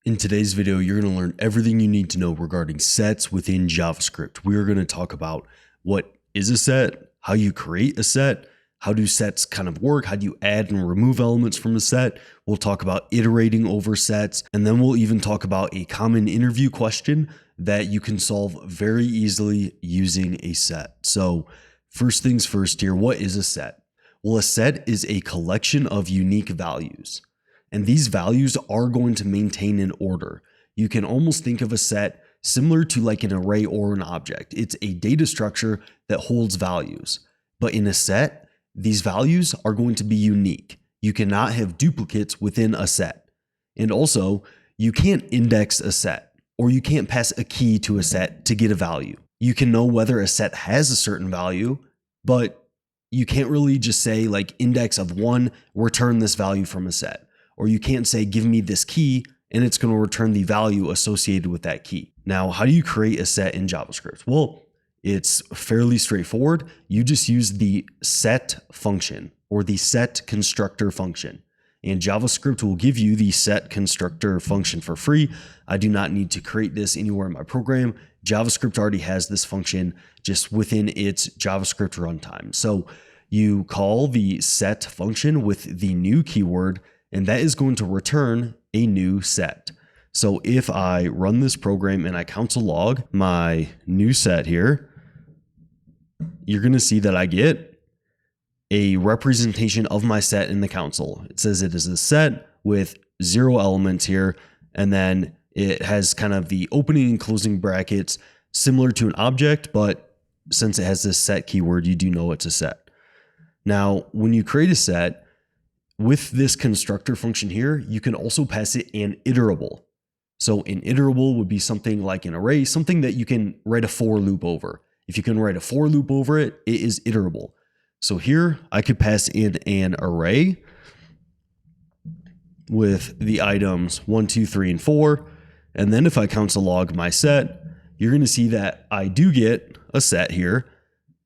In today's video, you're going to learn everything you need to know regarding sets within JavaScript. We're going to talk about what is a set, how you create a set, how do sets kind of work, how do you add and remove elements from a set. We'll talk about iterating over sets, and then we'll even talk about a common interview question that you can solve very easily using a set. So first things first here, what is a set? Well, a set is a collection of unique values. And these values are going to maintain an order. You can almost think of a set similar to like an array or an object. It's a data structure that holds values. But in a set, these values are going to be unique. You cannot have duplicates within a set. And also, you can't index a set, or you can't pass a key to a set to get a value. You can know whether a set has a certain value, but you can't really just say like index of 1, return this value from a set. Or you can't say, give me this key, and it's going to return the value associated with that key. Now, how do you create a set in JavaScript? Well, it's fairly straightforward. You just use the set function or the set constructor function. And JavaScript will give you the set constructor function for free. I do not need to create this anywhere in my program. JavaScript already has this function just within its JavaScript runtime. So you call the set function with the new keyword, and that is going to return a new set. So if I run this program and I console log my new set here, you're going to see that I get a representation of my set in the console. It says it is a set with 0 elements here, and then it has kind of the opening and closing brackets similar to an object, but since it has this set keyword, you do know it's a set. Now, when you create a set, with this constructor function here, you can also pass it an iterable. So an iterable would be something like an array, something that you can write a for loop over. If you can write a for loop over it, it is iterable. So here I could pass in an array with the items 1, 2, 3, and 4. And then if I console log my set, you're going to see that I do get a set here,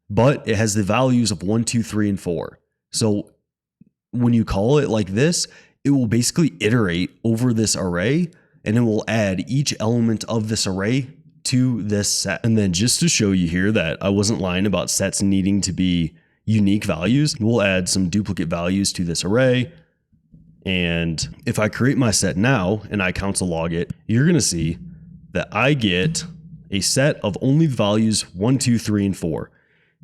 but it has the values of 1, 2, 3, and 4. So when you call it like this, it will basically iterate over this array, and it will add each element of this array to this set. And then just to show you here that I wasn't lying about sets needing to be unique values, we'll add some duplicate values to this array. And if I create my set now and I console log it, you're going to see that I get a set of only the values 1, 2, 3, and 4,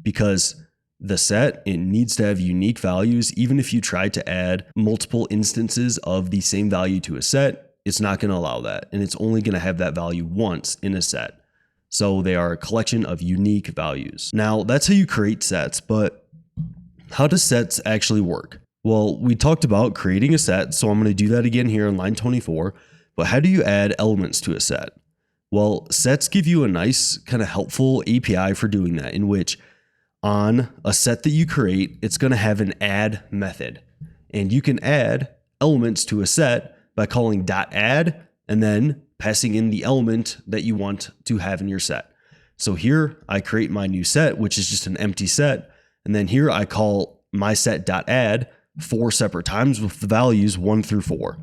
because the set, it needs to have unique values. Even if you try to add multiple instances of the same value to a set, it's not going to allow that. And it's only going to have that value once in a set. So they are a collection of unique values. Now, that's how you create sets, but how do sets actually work? Well, we talked about creating a set, so I'm going to do that again here in line 24. But how do you add elements to a set? Well, sets give you a nice kind of helpful API for doing that, in which on a set that you create, it's going to have an add method. And you can add elements to a set by calling .add and then passing in the element that you want to have in your set. So here I create my new set, which is just an empty set. And then here I call my set.add 4 separate times with the values 1 through 4.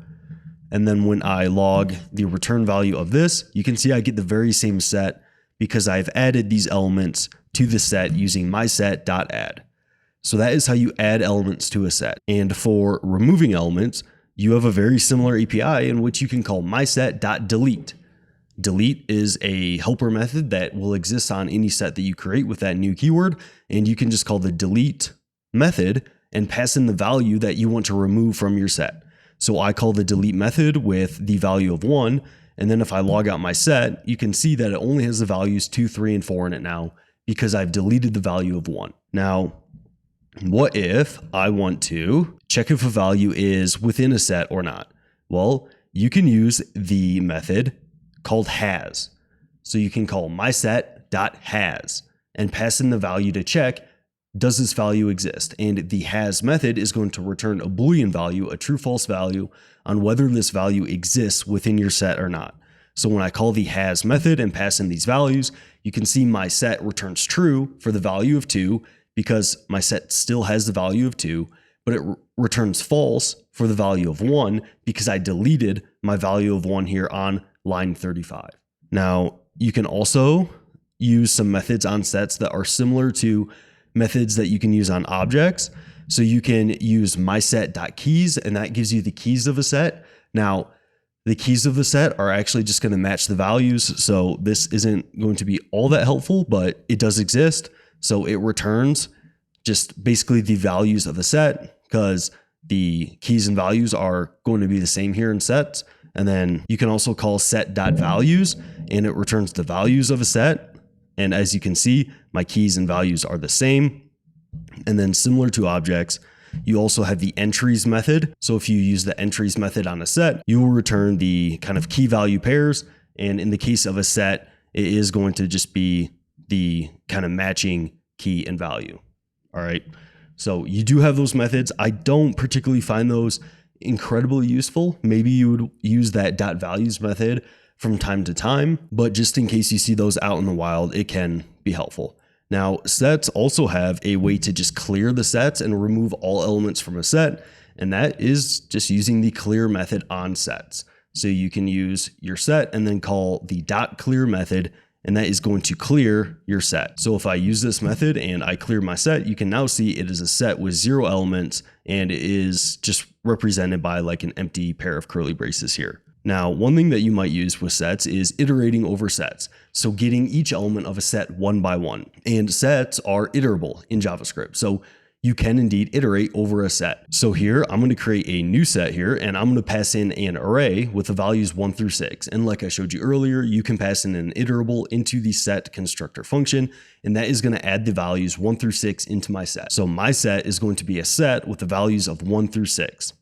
And then when I log the return value of this, you can see I get the very same set because I've added these elements to the set using mySet.add. So that is how you add elements to a set. And for removing elements, you have a very similar API in which you can call mySet.delete. Delete is a helper method that will exist on any set that you create with that new keyword. And you can just call the delete method and pass in the value that you want to remove from your set. So I call the delete method with the value of 1. And then if I log out my set, you can see that it only has the values 2, 3, and 4 in it now because I've deleted the value of 1. Now, what if I want to check if a value is within a set or not? Well, you can use the method called has. So you can call mySet.has and pass in the value to check, does this value exist? And the has method is going to return a Boolean value, a true-false value, on whether this value exists within your set or not. So when I call the has method and pass in these values, you can see my set returns true for the value of 2 because my set still has the value of 2, but it returns false for the value of 1 because I deleted my value of 1 here on line 35. Now, you can also use some methods on sets that are similar to methods that you can use on objects. So you can use mySet.keys, and that gives you the keys of a set. Now, the keys of the set are actually just going to match the values. So this isn't going to be all that helpful, but it does exist. So it returns just basically the values of the set, because the keys and values are going to be the same here in sets. And then you can also call set.values, and it returns the values of a set. And as you can see, my keys and values are the same. And then similar to objects, you also have the entries method. So if you use the entries method on a set, you will return the kind of key value pairs. And in the case of a set, it is going to just be the kind of matching key and value. All right. So you do have those methods. I don't particularly find those incredibly useful. Maybe you would use that .values method from time to time, but just in case you see those out in the wild, it can be helpful. Now, sets also have a way to just clear the sets and remove all elements from a set, and that is just using the clear method on sets. So you can use your set and then call the .clear method, and that is going to clear your set. So if I use this method and I clear my set, you can now see it is a set with 0 elements, and it is just represented by like an empty pair of curly braces here. Now, one thing that you might use with sets is iterating over sets. So getting each element of a set one by one. And sets are iterable in JavaScript. So you can indeed iterate over a set. So here, I'm going to create a new set here, and I'm going to pass in an array with the values 1 through 6. And like I showed you earlier, you can pass in an iterable into the set constructor function, and that is going to add the values 1 through 6 into my set. So my set is going to be a set with the values of 1 through 6.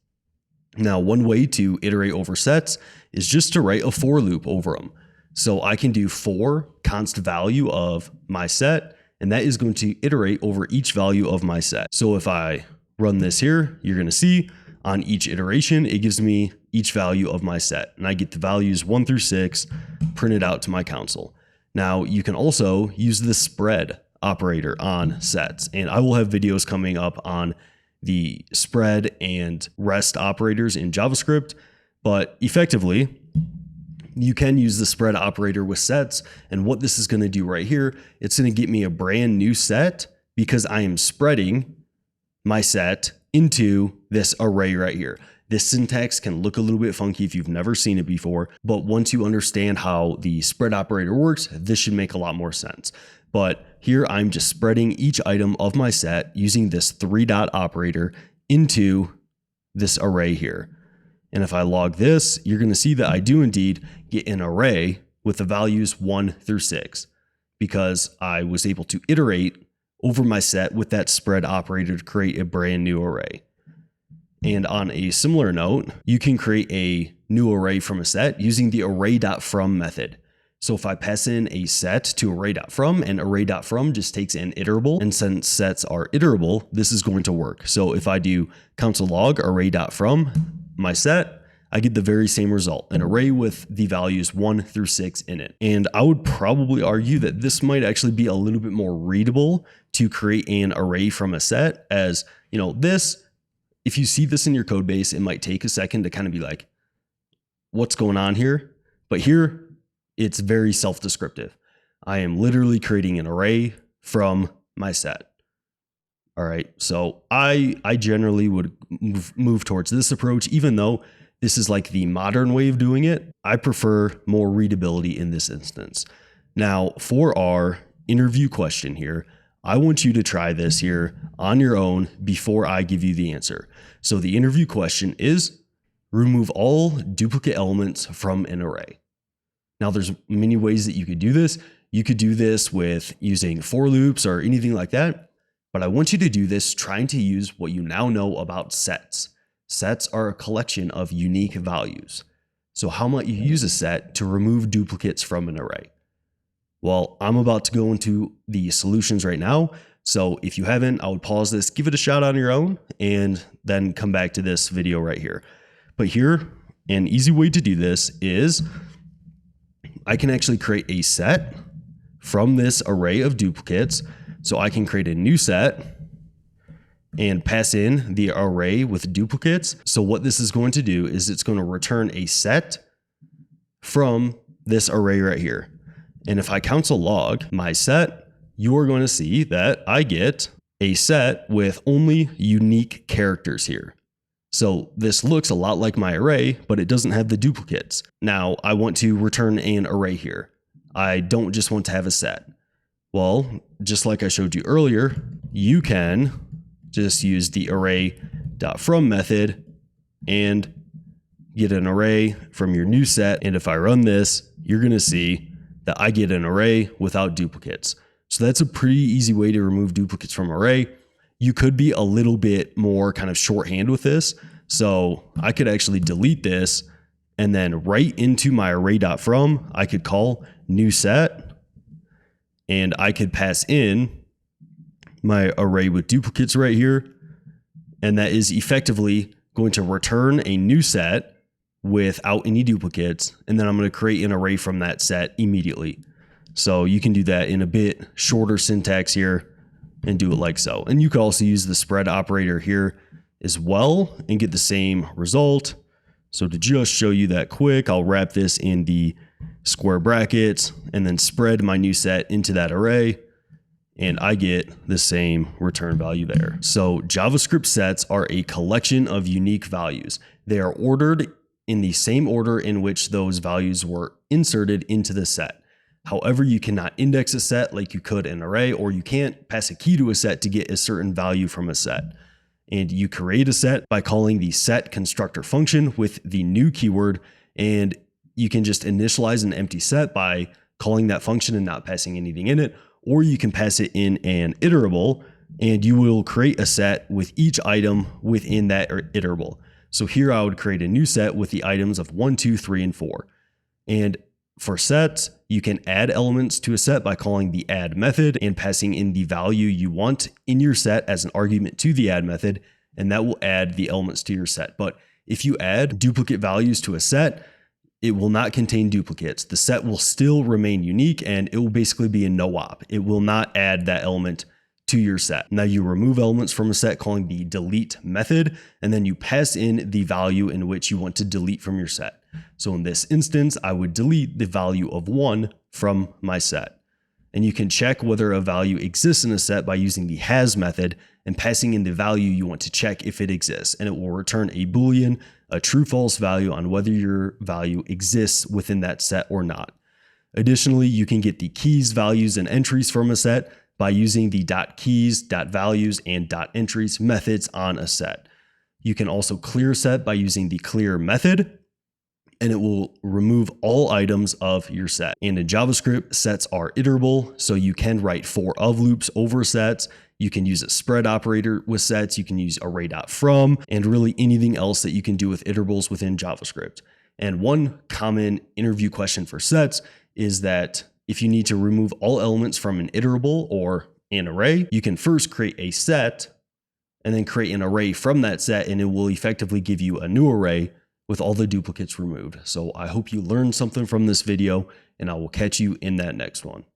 Now, one way to iterate over sets is just to write a for loop over them. So I can do for const value of my set, and that is going to iterate over each value of my set. So if I run this here, you're going to see on each iteration, it gives me each value of my set, and I get the values 1 through 6 printed out to my console. Now, you can also use the spread operator on sets, and I will have videos coming up on the spread and rest operators in JavaScript, but effectively, you can use the spread operator with sets. And what this is going to do right here, it's going to get me a brand new set because I am spreading my set into this array right here. This syntax can look a little bit funky if you've never seen it before, but once you understand how the spread operator works, this should make a lot more sense. But here I'm just spreading each item of my set using this 3-dot operator into this array here. And if I log this, you're going to see that I do indeed get an array with the values 1 through 6 because I was able to iterate over my set with that spread operator to create a brand new array. And on a similar note, you can create a new array from a set using the array.from method. So if I pass in a set to array.from, and array.from just takes an iterable, and since sets are iterable, this is going to work. So if I do console log array.from my set, I get the very same result, an array with the values 1 through 6 in it. And I would probably argue that this might actually be a little bit more readable to create an array from a set, as you know, this, if you see this in your code base, it might take a second to kind of be like, what's going on here? But here, it's very self-descriptive. I am literally creating an array from my set. All right, so I generally would move towards this approach, even though this is like the modern way of doing it. I prefer more readability in this instance. Now, for our interview question here, I want you to try this here on your own before I give you the answer. So the interview question is, remove all duplicate elements from an array. Now, there's many ways that you could do this. You could do this with using for loops or anything like that. But I want you to do this trying to use what you now know about sets. Sets are a collection of unique values. So how might you use a set to remove duplicates from an array? Well, I'm about to go into the solutions right now. So if you haven't, I would pause this, give it a shot on your own, and then come back to this video right here. But here, an easy way to do this is I can actually create a set from this array of duplicates. So I can create a new set, and pass in the array with duplicates. So what this is going to do is it's going to return a set from this array right here. And if I console log my set, you're going to see that I get a set with only unique characters here. So this looks a lot like my array, but it doesn't have the duplicates. Now I want to return an array here. I don't just want to have a set. Well, just like I showed you earlier, you can just use the array.from method and get an array from your new set. And if I run this, you're going to see that I get an array without duplicates. So that's a pretty easy way to remove duplicates from array. You could be a little bit more kind of shorthand with this. So I could actually delete this and then right into my array.from, I could call new set and I could pass in my array with duplicates right here. And that is effectively going to return a new set without any duplicates. And then I'm going to create an array from that set immediately. So you can do that in a bit shorter syntax here and do it like so. And you could also use the spread operator here as well and get the same result. So to just show you that quick, I'll wrap this in the square brackets and then spread my new set into that array. And I get the same return value there. So JavaScript sets are a collection of unique values. They are ordered in the same order in which those values were inserted into the set. However, you cannot index a set like you could an array, or you can't pass a key to a set to get a certain value from a set. And you create a set by calling the set constructor function with the new keyword, and you can just initialize an empty set by calling that function and not passing anything in it, or you can pass it in an iterable and you will create a set with each item within that iterable. So here I would create a new set with the items of 1, 2, 3, and 4. And for sets, you can add elements to a set by calling the add method and passing in the value you want in your set as an argument to the add method, and that will add the elements to your set. But if you add duplicate values to a set, it will not contain duplicates. The set will still remain unique and it will basically be a no-op. It will not add that element to your set. Now you remove elements from a set calling the delete method, and then you pass in the value in which you want to delete from your set. So in this instance, I would delete the value of 1 from my set. And you can check whether a value exists in a set by using the has method and passing in the value you want to check if it exists. And it will return a Boolean, a true/false value on whether your value exists within that set or not. Additionally, you can get the keys, values, and entries from a set by using the .keys, .values, and .entries methods on a set. You can also clear a set by using the clear method, and it will remove all items of your set. And in JavaScript, sets are iterable, so you can write for of loops over sets. You can use a spread operator with sets. You can use array.from, and really anything else that you can do with iterables within JavaScript. And one common interview question for sets is that if you need to remove all elements from an iterable or an array, you can first create a set and then create an array from that set, and it will effectively give you a new array with all the duplicates removed. So I hope you learned something from this video, and I will catch you in that next one.